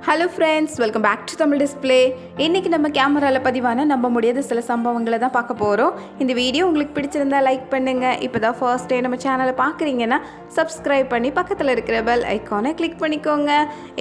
Hello friends, welcome back to Tamil display. இன்றைக்கி நம்ம கேமராவில் பதிவான நம்ப முடியாத சில சம்பவங்களை தான் பார்க்க போகிறோம். இந்த வீடியோ உங்களுக்கு பிடிச்சிருந்தா லைக் பண்ணுங்கள். இப்போ தான் ஃபர்ஸ்ட் டே நம்ம சேனலை பார்க்குறீங்கன்னா சப்ஸ்கிரைப் பண்ணி பக்கத்தில் இருக்கிற பெல் ஐக்கானை கிளிக் பண்ணிக்கோங்க.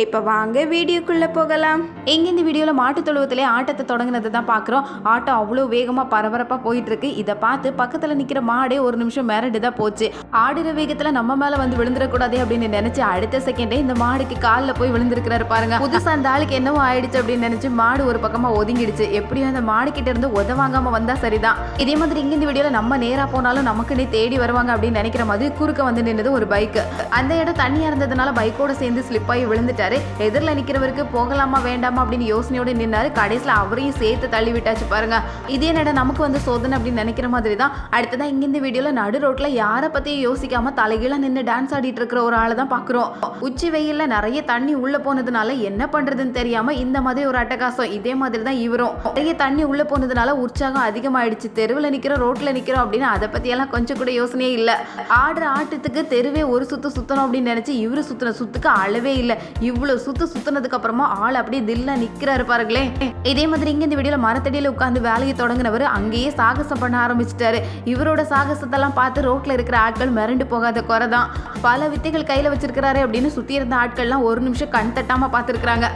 இப்போ வாங்க வீடியோக்குள்ளே போகலாம். இங்கே இந்த வீடியோவில் மாட்டு தொழுவத்திலே ஆட்டத்தை தொடங்கினது தான் பார்க்குறோம். ஆட்டம் அவ்வளோ வேகமாக பரபரப்பாக போயிட்டுருக்கு. இதை பார்த்து பக்கத்தில் நிற்கிற மாடே ஒரு நிமிஷம் மிரண்டு தான் போச்சு. ஆடுற வேகத்தில் நம்ம மேலே வந்து விழுந்துடக்கூடாதே அப்படின்னு நினச்சி அடுத்த செகண்டே இந்த மாடுக்கு காலில் போய் விழுந்திருக்கிறாரு பாருங்க. புதுசா அந்த ஆளுக்கு என்னவோ ஆயிடுச்சு அப்படின்னு நினைச்சு மாடு ஒரு பக்கமா ஒதுங்கிடுச்சு. எப்படியும் அந்த மாடு கிட்ட இருந்து உதவாங்காம வந்தா சரிதான். இதே மாதிரி இங்க இந்த வீடியோல நம்ம நேரா போனாலும் நமக்குன்னே தேடி வருவாங்க அப்படின்னு நினைக்கிற மாதிரி குறுக்க வந்து நின்னது ஒரு பைக். அந்த இடம் தண்ணியா இருந்ததுனால பைக்கோட சேர்ந்து ஸ்லிப் ஆகி விழுந்துட்டாரு. எதிரில் நிக்கிறவருக்கு போகலாமா வேண்டாமா அப்படின்னு யோசனையோட நின்னாரு. கடைசியில் அவரையும் சேர்த்து தள்ளி விட்டாச்சு பாருங்க. இதே நேரம் நமக்கு வந்து சோதனை அப்படின்னு நினைக்கிற மாதிரி தான். அடுத்ததான் இங்க இந்த வீடியோல நடு ரோட்ல யாரை பத்தியும் யோசிக்காம தலைகீழ நின்று டான்ஸ் ஆடிட்டு இருக்கிற ஒரு ஆளை தான் பாக்குறோம். உச்சி வெயில்ல நிறைய தண்ணி உள்ள போனதுனால என்ன பண்றதுன்னு தெரியாம இந்த மாதிரி ஒரு அட்டகாசம். இதே மாதிரி தான் இவரும். நிறைய தண்ணி உள்ள போனதுனால உற்சாகம் அதிகமாயிடுச்சு. தெருவில் நிக்கிறோம், ரோட்ல நிக்கிறோம் அப்படின்னு அதை பத்தி எல்லாம் கொஞ்சம் கூட யோசனையே இல்ல. ஆடுற ஆட்டத்துக்கு தெருவே ஒரு சுத்து சுத்தணும் அப்படின்னு நினைச்சு இவரு சுத்தின சுத்துக்கு அளவே இல்ல. இவ்வளவு சுத்தினதுக்கு அப்புறமா ஆள் அப்படியே தில்ல நிக்கிறாரு பாருங்களே. இதே மாதிரி இங்க இந்த வீடியோல மரத்தடியில உட்கார்ந்து வேலையை தொடங்கினவர் அங்கேயே சாகசம் பண்ண ஆரம்பிச்சிட்டாரு. இவரோட சாகசத்தெல்லாம் பார்த்து ரோட்ல இருக்கிற ஆட்கள் மிரண்டு போகாத குறைதான். பல வித்தைகள் கையில வச்சிருக்கிறாரு அப்படின்னு சுத்தி இருந்த ஆட்கள்லாம் ஒரு நிமிஷம் கண் தட்டாம பார்த்துருக்காங்க.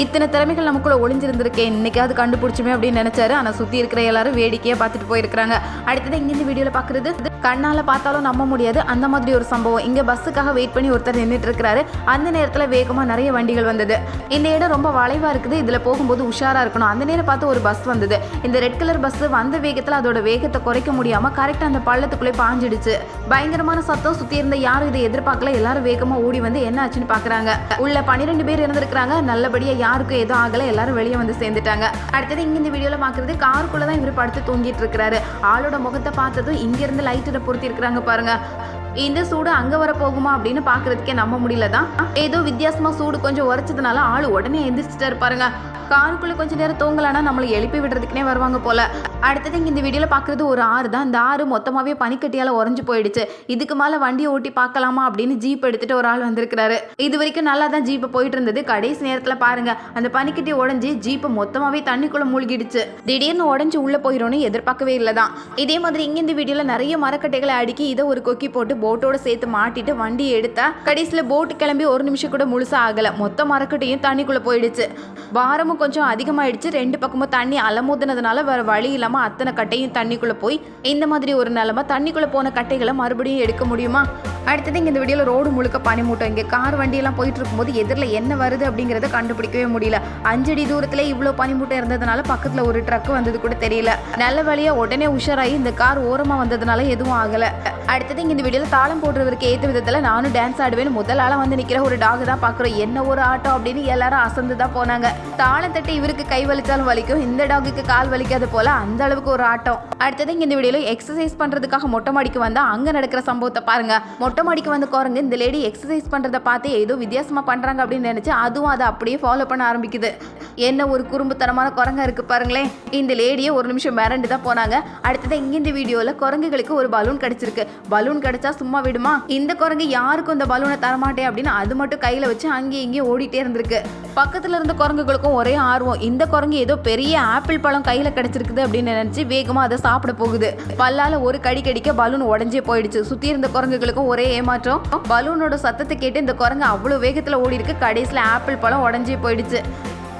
இத்தனை திறமைகள் நமக்குள்ள ஒளிஞ்சிருந்திருக்கேன், இன்னைக்காவது கண்டுபிடிச்சுமே அப்படின்னு நினைச்சாரு. ஆனா சுத்தி இருக்கிற எல்லாரும் வேடிக்கையா பார்த்துட்டு போயிருக்காங்க. அடுத்தது இங்க இந்த வீடியோல பாக்குறது கண்ணால பார்த்தாலும் நம்ப முடியாது அந்த மாதிரி ஒரு சம்பவம். இங்க பஸ்ஸுக்காக வெயிட் பண்ணி ஒருத்தர் நின்றுட்டு இருக்கிறாரு. அந்த நேரத்துல வேகமா நிறைய வண்டிகள் வந்தது. இந்த இடம் ரொம்ப வளைவா இருக்குது, இதுல போகும்போது உஷாரா இருக்கணும். அந்த நேரம் பார்த்து ஒரு பஸ் வந்தது. இந்த ரெட் கலர் பஸ் வந்த வேகத்துல அதோட வேகத்தை குறைக்க முடியாம கரெக்டா அந்த பள்ளத்துக்குள்ளே பாஞ்சிடுச்சு. பயங்கரமான சத்தம். சுத்தி இருந்த யாரும் இதை எதிர்பார்க்கல. எல்லாரும் வேகமா ஓடி வந்து என்ன ஆச்சுன்னு பாக்குறாங்க. உள்ள 12 பேர் இருந்திருக்காங்க. நல்லபடியா யாருக்கும் எதுவும் ஆகல. எல்லாரும் வெளியே வந்து சேர்ந்துட்டாங்க. அடுத்தது இங்க இந்த வீடியோல பாக்குறது காருக்குள்ளதான் இவர் படுத்து தூங்கிட்டு இருக்கிறாரு. ஆளோட முகத்தை பார்த்ததும் இங்க இருந்து லைட்டை பொருத்தி இருக்கிறாங்க பாருங்க. இந்த சூடு அங்க வர போகுமா அப்படின்னு பாக்குறதுக்கே நம்ப முடியலதான். ஏதோ வித்தியாசமா சூடு கொஞ்சம் உரைச்சதுனால ஆளு உடனே எந்திரிச்சிட்டாரு பாருங்க. காருக்குள்ள கொஞ்ச நேரம் தூங்கலானா நம்மளை எழுப்பி விடுறதுக்குனே வருவாங்க போல. அடுத்தது இங்க இந்த வீடியோல பாக்குறது ஒரு ஆறு தான். இந்த ஆறு மொத்தமாவே பனிக்கட்டியால உறைஞ்சு போயிடுச்சு. இதுக்கு மேல வண்டியை ஓட்டி பார்க்கலாமா அப்படின்னு ஜீப் எடுத்துட்டு ஒரு ஆள் வந்திருக்கிறாரு. இது வரைக்கும் நல்லா தான் ஜீப் போயிட்டு இருந்தது. கடைசி நேரத்துல பாருங்க அந்த பனிக்கட்டி உடஞ்சி ஜீப் மொத்தமாவே தண்ணிக்குள்ள மூழ்கிடுச்சு. திடீர்னு உடஞ்சு உள்ள போயிடும்னு எதிர்பார்க்கவே இல்லதான். இதே மாதிரி இங்க இந்த வீடியோல நிறைய மரக்கட்டைகளை அடுக்கி இதை ஒரு கொக்கி போட்டு போட்டோட சேர்த்து மாட்டிட்டு வண்டியை எடுத்தா கடைசியில போட்டு கிளம்பி ஒரு நிமிஷம் கூட முழுசா ஆகல. மொத்த மரக்கட்டையும் தண்ணிக்குள்ள போயிடுச்சு. வாரமும் கொஞ்சம் அதிகமாயிடுச்சு. ரெண்டு பக்கமும் தண்ணி அலமோதுனதுனால வேற வழி இல்லாம அத்தனை கட்டையும் தண்ணிக்குள்ள போய் இந்த மாதிரி ஒரு நிலைமை. தண்ணிக்குள்ள போன கட்டைகளை மறுபடியும் எடுக்க முடியுமா? அடுத்தது இங்க இந்த வீடியோல ரோடு முழுக்க பனிமூட்டம். இங்க கார் வண்டி எல்லாம் போயிட்டு இருக்கும்போது எதிரில் என்ன வருது அப்படிங்கறத கண்டுபிடிக்கவே முடியல. 5 அடி தூரத்துல இவ்வளவு பனிமூட்டம் இருந்ததுனால பக்கத்துல ஒரு ட்ரக் வந்தது கூட தெரியல. நல்ல வழியா உடனே உஷாராயி இந்த கார் ஓரமா வந்ததுனால எதுவும் ஆகல. அடுத்தது இங்க இந்த வீடியோல தாளம் போடுறவருக்கு ஏத்த விதத்துல நானும் டான்ஸ் ஆடுவேன் முதல் ஆளா வந்து நிக்கிற ஒரு டாக் தான் பாக்குறோம். என்ன ஒரு ஆட்டம் அப்படின்னு எல்லாரும் அசந்து தான் போனாங்க. தாளம் தட்டி இவருக்கு கை வலிச்சாலும் வலிக்கும், இந்த டாகுக்கு கால் வலிக்காது போல அந்த அளவுக்கு ஒரு ஆட்டம். அடுத்தது இங்க இந்த வீடியோல எக்ஸசைஸ் பண்றதுக்காக மொட்டை மாடிக்கு வந்தா அங்க நடக்கிற சம்பவத்தை பாருங்க. மொட்டை மாடிக்கு வந்து குரங்கு இந்த லேடி எக்ஸசைஸ் பண்றதை பார்த்து ஏதோ வித்தியாசமா பண்றாங்க அப்படின்னு நினைச்சு அதுவும் அதை அப்படியே ஃபாலோ பண்ண ஆரம்பிக்குது. என்ன ஒரு குறும்புத்தனமான குரங்கா இருக்கு பாருங்களேன். இந்த லேடியை ஒரு நிமிஷம் மிரண்டு தான் போனாங்க. அடுத்தது இங்க இந்த வீடியோல குரங்குகளுக்கு ஒரு பலூன் கிடைச்சிருக்கு. பலூன் கிடைச்சா சும்மா விடுமா? இந்த குரங்கு யாருக்கும் இந்த பலூனை தரமாட்டேன் அப்படின்னு அது மட்டும் கையில வச்சு அங்கேயும் இங்கேயும் ஓடிட்டே இருந்திருக்கு. பக்கத்துல இருந்த குரங்குகளுக்கும் ஒரே ஆர்வம். இந்த குரங்கு ஏதோ பெரிய ஆப்பிள் பழம் கையில கிடைச்சிருக்குது அப்படின்னு நினைச்சு வேகமா அதை சாப்பிட போகுது. பல்லால ஒரு கடி கடிக்க பலூன் உடஞ்சே போயிடுச்சு. சுத்தி இருந்த குரங்குகளுக்கும் ஒரே ஏமாற்றம். பலூனோட சத்தத்தை கேட்டு இந்த குரங்கு அவ்வளவு வேகத்துல ஓடி இருக்கு. கடைசியில ஆப்பிள் பழம் உடஞ்சே போயிடுச்சு.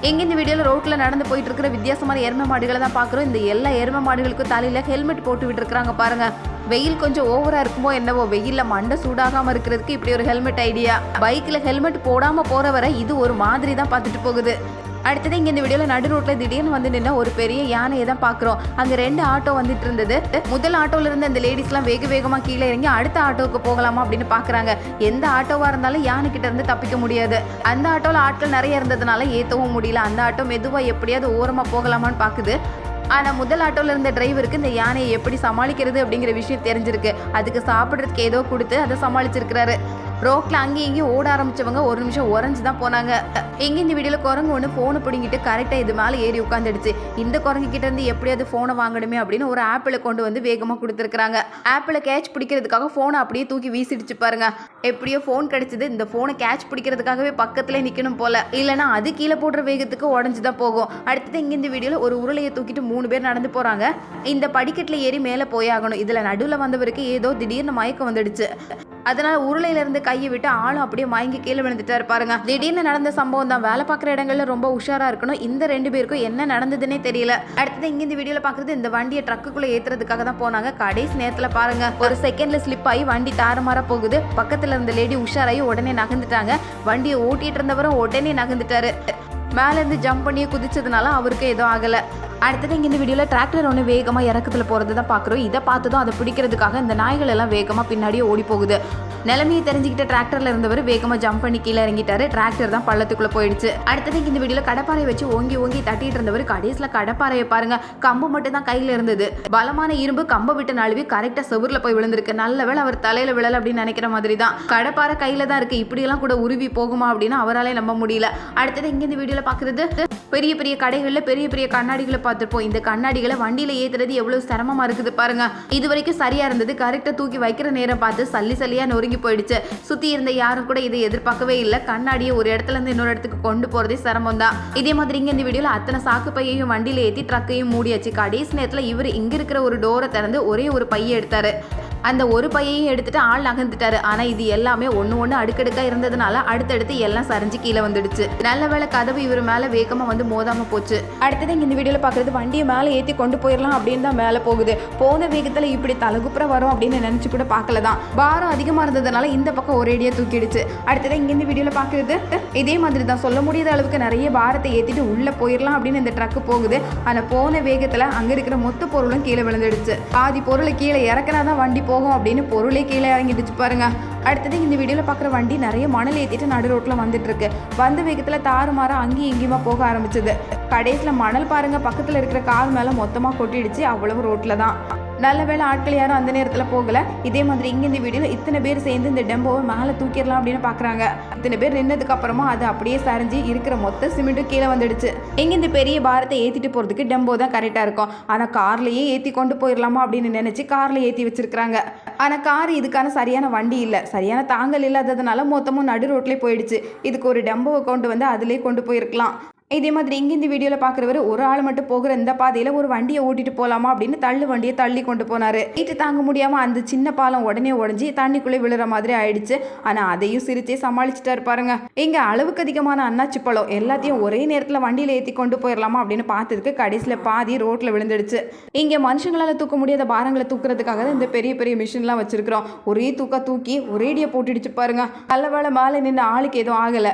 எங்க இந்த வீடியோல ரோட்ல நடந்து போயிட்டு இருக்கிற வித்தியாசமான எருமை மாடுகளை தான் பாக்குறோம். இந்த எல்லா எருமை மாடுகளுக்கும் தலையில ஹெல்மெட் போட்டு விட்டு இருக்காங்க பாருங்க. வெயில் கொஞ்சம் ஓவரா இருக்குமோ என்னவோ, வெயில்ல மண்டை சூடாகாம இருக்கிறதுக்கு இப்படி ஒரு ஹெல்மெட் ஐடியா. பைக்ல ஹெல்மெட் போடாம போறவரை இது ஒரு மாதிரி தான் பார்த்துட்டு போகுது. அடுத்தது இங்க இந்த வீடியோல நடு ரோட்ல திடீர்னு வந்து நின்று ஒரு பெரிய யானையை தான் பாக்குறோம். அங்க 2 ஆட்டோ வந்துட்டு இருந்தது. முதல் ஆட்டோல இருந்து அந்த லேடிஸ் எல்லாம் வேக வேகமா கீழே இறங்கி அடுத்த ஆட்டோவுக்கு போகலாமா அப்படின்னு பாக்குறாங்க. எந்த ஆட்டோவா இருந்தாலும் யானை கிட்ட இருந்து தப்பிக்க முடியாது. அந்த ஆட்டோல ஆட்கள் நிறைய இருந்ததுனால ஏத்தவும் முடியல. அந்த ஆட்டோ மெதுவா எப்படியாவது ஓரமா போகலாமான்னு பாக்குது. ஆனா முதல் ஆட்டோல இருந்த டிரைவருக்கு இந்த யானையை எப்படி சமாளிக்கிறது அப்படிங்கிற விஷயம் தெரிஞ்சிருக்கு. அதுக்கு சாப்பிட்றதுக்கு ஏதோ கொடுத்து அதை சமாளிச்சிருக்கிறாரு. ரோட்ல அங்கேயும் இங்கேயும் ஓட ஆரம்பிச்சவங்க ஒரு நிமிஷம் உறைஞ்சு தான் போனாங்க. எங்க இந்த வீடியோல குரங்கு ஒன்று போனை பிடிங்கிட்டு கரெக்டா இது மேலே ஏறி உட்காந்துடுச்சு. இந்த குரங்கு கிட்ட இருந்து எப்படியாவது போனை வாங்கணுமே அப்படின்னு ஒரு ஆப்பிளை கொண்டு வந்து வேகமா கொடுத்துருக்காங்க. ஆப்பிளை கேட்ச் பிடிக்கிறதுக்காக போனை அப்படியே தூக்கி வீசிடுச்சு பாருங்க. எப்படியோ போன் கிடைச்சது. இந்த போனை கேட்ச் பிடிக்கிறதுக்காகவே பக்கத்துல நிக்கணும் போல, இல்லைன்னா அது கீழே போடுற வேகத்துக்கு உடஞ்சுதான் போகும். அடுத்தது இங்க இந்த வீடியோல ஒரு உருளையை தூக்கிட்டு 3 பேர் நடந்து போறாங்க. இந்த படிக்கட்டுல ஏறி மேலே போயாகணும். இதுல நடுவில் வந்தவருக்கு ஏதோ திடீர்னு மயக்கம் வந்துடுச்சு. அதனால உருளையில இருந்து கையை விட்டு ஆளும் அப்படியே மயங்கி கீழே விழுந்துட்டாரு பாருங்க. திடீர்னு நடந்த சம்பவம் தான். வேலை பார்க்குற இடங்கள்ல ரொம்ப உஷாரா இருக்கணும். இந்த 2 பேருக்கும் என்ன நடந்ததுன்னே தெரியல. அடுத்தது இங்க இந்த வீடியோல பாக்குறது இந்த வண்டியை ட்ரக்குக்குள்ள ஏத்துறதுக்காக தான் போனாங்க. கடைசி நேரத்துல பாருங்க ஒரு செகண்ட்ல ஸ்லிப் ஆகி வண்டி தாறுமாறா போகுது. பக்கத்துல இருந்த லேடி உஷாராகி உடனே நகர்ந்துட்டாங்க. வண்டியை ஓட்டிட்டு இருந்தவரும் உடனே நகர்ந்துட்டாரு. மேல இருந்து ஜம்ப் பண்ணி குதிச்சதுனால அவருக்கு எதுவும் ஆகல. அடுத்தது இங்கே இந்த வீடியோவில் டிராக்டர் ஒன்று வேகமாக இறக்கத்தில் போகிறது தான் பார்க்குறோம். இதை பார்த்ததும் அதை பிடிக்கிறதுக்காக இந்த நாய்கள் எல்லாம் வேகமாக பின்னாடியே ஓடி போகுது. நிலைமையை தெரிஞ்சுக்கிட்ட டிராக்டரில் இருந்தவர் வேகமாக ஜம்ப் பண்ணி கீழே இறங்கிட்டாரு. டிராக்டர் தான் பள்ளத்துக்குள்ளே போயிடுச்சு. அடுத்தது இந்த வீடியோவில் கடப்பாறையை வச்சு ஓங்கி ஓங்கி தட்டிட்டு இருந்தவர் கடைசியில் கடப்பாறையை பாருங்க, கம்பு மட்டும் தான் கையில் இருந்தது. பலமான இரும்பு கம்பை விட்டு நழுவி கரெக்டாக செவுரில் போய் விழுந்திருக்கு. நல்ல வேளை அவர் தலையில் விழலை அப்படின்னு நினைக்கிற மாதிரி தான். கடப்பாறை கையில் தான் இருக்குது. இப்படியெல்லாம் கூட உருவி போகுமா அப்படின்னு அவராலே நம்ப முடியல. அடுத்தது இங்கே இந்த வீடியோவில் பார்க்குறது பெரிய பெரிய கடைகளில் பெரிய பெரிய கண்ணாடிகளை பார்த்துருப்போம். இந்த கண்ணாடிகளை வண்டியில ஏத்துறது எவ்வளவு சிரமமா இருக்குது பாருங்க. இது வரைக்கும் சரியா இருந்தது. கரெக்டா தூக்கி வைக்கிற நேரம் பார்த்து சல்லி சல்லியா நொறுங்கி போயிடுச்சு. சுத்தி இருந்த யாரும் கூட இதை எதிர்பார்க்கவே இல்லை. கண்ணாடியை ஒரு இடத்துல இருந்து இன்னொரு இடத்துக்கு கொண்டு போறதே சிரமம் தான். இதே மாதிரி இங்க இந்த வீடியோல அத்தனை சாக்கு பையையும் வண்டியில ஏற்றி ட்ரக்கையும் மூடியாச்சு. கடைசி நேரத்துல இவர் இங்க இருக்கிற ஒரு டோரை திறந்து ஒரே ஒரு பையை எடுத்தாரு. அந்த ஒரு பையையும் எடுத்துட்டு ஆள் நகர்ந்துட்டாரு. ஆனா இது எல்லாமே ஒண்ணு அடுக்கடுக்கா இருந்ததுனால அடுத்தடுத்து எல்லாம் சரிஞ்சு கீழே வந்துடுச்சு. நல்ல வேளை கதவு இவர் மேல வேகமா வந்து மோதாம போச்சு. அடுத்தது இந்த வீடியோல பாக்குறது வண்டியை மேலே ஏற்றி கொண்டு போயிடலாம் அப்படின்னு தான் மேலே போகுது. போன வேகத்துல இப்படி தலகுப்புற வரும் அப்படின்னு நினைச்சு கூட பார்க்கலதான். பாரம் அதிகமா இருந்ததுனால இந்த பக்கம் ஒரேடியா தூக்கிடுச்சு. அடுத்தது இங்க இந்த வீடியோல பாக்குறது இதே மாதிரி தான். சொல்ல முடியாத அளவுக்கு நிறைய பாரத்தை ஏற்றிட்டு உள்ள போயிடலாம் அப்படின்னு இந்த ட்ரக் போகுது. ஆனா போன வேகத்துல அங்க இருக்கிற மொத்த பொருளும் கீழே விழுந்துடுச்சு. பாதி பொருளை கீழே இறக்குனாதான் வண்டி போகும் அப்படின்னு பொருளே கீழே இறங்கிடுச்சு பாருங்க. அடுத்தது இந்த வீடியோல பாக்குற வண்டி நிறைய மணல் ஏத்திட்டு நடு ரோட்ல வந்துட்டு இருக்கு. வந்த வேகத்துல தாறுமாறா அங்கேயும் இங்கேயுமா போக ஆரம்பிச்சது. கடைசியில மணல் பாருங்க பக்கத்துல இருக்கிற கார் மேல மொத்தமா கொட்டிடுச்சு. அவ்வளவு ரோட்ல தான். நல்ல வேளை ஆட்கள் யாரும் அந்த நேரத்தில் போகல. இதே மாதிரி இங்கே இந்த வீடியோவில் இத்தனை பேர் சேர்ந்து இந்த டெம்போவை மேலே தூக்கிடலாம் அப்படின்னு பார்க்குறாங்க. இத்தனை பேர் நின்னதுக்கு அப்புறமா அது அப்படியே சரிஞ்சு இருக்கிற மொத்த சிமெண்ட்டும் கீழே வந்துடுச்சு. எங்கே இந்த பெரிய பாரத்தை ஏற்றிட்டு போகிறதுக்கு டெம்போ தான் கரெக்டாக இருக்கும். ஆனால் கார்லேயே ஏற்றி கொண்டு போயிடலாமா அப்படின்னு நினச்சி காரில் ஏற்றி வச்சிருக்கிறாங்க. ஆனால் கார் இதுக்கான சரியான வண்டி இல்லை, சரியான தாங்கல் இல்லாததுனால மொத்தமும் நடு ரோட்லேயே போயிடுச்சு. இதுக்கு ஒரு டெம்போவை கொண்டு வந்து அதிலே கொண்டு போயிருக்கலாம். இதே மாதிரி இங்கே இந்த வீடியோவில் பார்க்குறவர் ஒரு ஆள் மட்டும் போகிற இந்த பாதையில் ஒரு வண்டியை ஓட்டிட்டு போகலாமா அப்படின்னு தள்ளு வண்டியை தள்ளி கொண்டு போனார். வீட்டு தாங்க முடியாமல் அந்த சின்ன பாலம் உடனே உடஞ்சி தண்ணிக்குள்ளே விழுற மாதிரி ஆயிடுச்சு. ஆனால் அதையும் சிரிச்சே சமாளிச்சுட்டா இருப்பாருங்க. இங்கே அளவுக்கு அதிகமான அன்னாச்சி பழம் எல்லாத்தையும் ஒரே நேரத்தில் வண்டியில் ஏற்றி கொண்டு போயிடலாமா அப்படின்னு பார்த்ததுக்கு கடைசியில் பாதி ரோட்டில் விழுந்துடுச்சு. இங்கே மனுஷங்களால் தூக்க முடியாத பாரங்களை தூக்குறதுக்காக தான் இந்த பெரிய பெரிய மிஷின்லாம் வச்சிருக்கிறோம். ஒரே தூக்கி ஒரேடியை போட்டுடுச்சு பாருங்க. நல்ல வேளை மேலே நின்று ஆளுக்கு எதுவும் ஆகலை.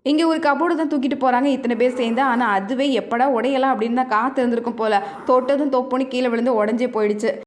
இங்கே ஒரு கபோர்டு தான் தூக்கிட்டு போகிறாங்க இத்தனை பேர் சேர்ந்து. ஆனால் அதுவே எப்படா உடையலாம் அப்படின்னு தான் காத்து இருந்திருக்கும் போல. தொட்டதும் தொப்புன்னு கீழே விழுந்து உடஞ்சே போயிடுச்சு.